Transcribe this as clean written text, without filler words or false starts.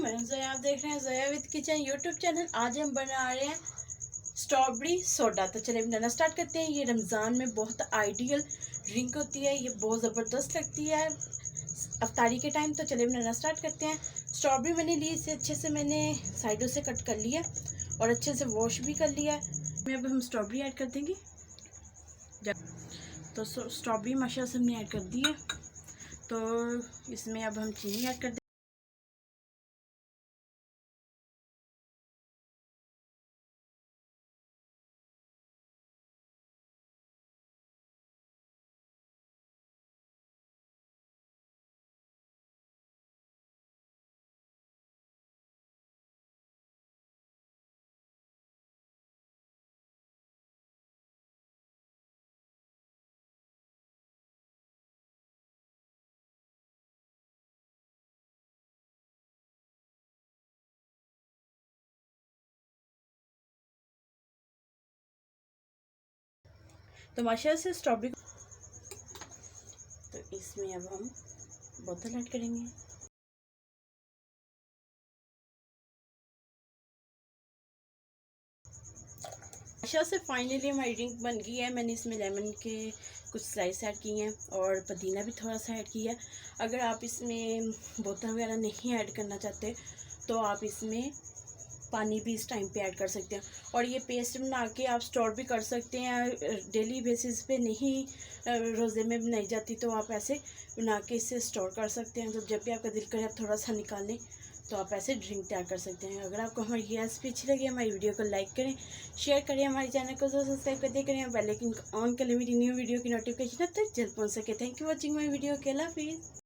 मैं ज़या, आप देख रहे हैं ज़या विद किचन यूट्यूब चैनल। आज हम बना रहे हैं स्ट्रॉबेरी सोडा। तो चलिए बनाना स्टार्ट करते हैं। ये रमज़ान में बहुत आइडियल ड्रिंक होती है, ये बहुत ज़बरदस्त लगती है अफ्तारी के टाइम। तो चलिए बनाना स्टार्ट करते हैं। स्ट्रॉबेरी मैंने ली, इसे अच्छे से मैंने साइडों से कट कर लिया और अच्छे से वॉश भी कर लिया है। अब हम स्ट्रॉबेरी ऐड कर देंगे। तो स्ट्रॉबेरी माशाल्लाह से हमने ऐड कर दी है। तो इसमें अब हम चीनी ऐड कर देंगे। तो माशाल्लाह से स्ट्रॉबेरी, तो इसमें अब हम बोतल ऐड करेंगे। माशाल्लाह से फाइनली हमारी ड्रिंक बन गई है। मैंने इसमें लेमन के कुछ स्लाइस ऐड किए हैं और पुदीना भी थोड़ा सा ऐड किया है। अगर आप इसमें बोतल वगैरह नहीं ऐड करना चाहते तो आप इसमें पानी भी इस टाइम पे ऐड कर सकते हैं। और ये पेस्ट बना के आप स्टोर भी कर सकते हैं। डेली बेसिस पे नहीं रोज़े में बनाई जाती, तो आप ऐसे बना के इसे स्टोर कर सकते हैं। तो जब भी आपका दिल करे आप थोड़ा सा निकाल लें तो आप ऐसे ड्रिंक तैयार कर सकते हैं। अगर आपको हमारी ये रेसिपी अच्छी लगी, हमारी वीडियो को लाइक करें, शेयर करें, हमारे चैनल को सब्सक्राइब कर दिया करें, बेल आइकन ऑन कर लें मेरी न्यू वीडियो की नोटिफिकेशन तक जल्द पहुँच सके। Thank you watching my video. के अल्लाह हाफिज़।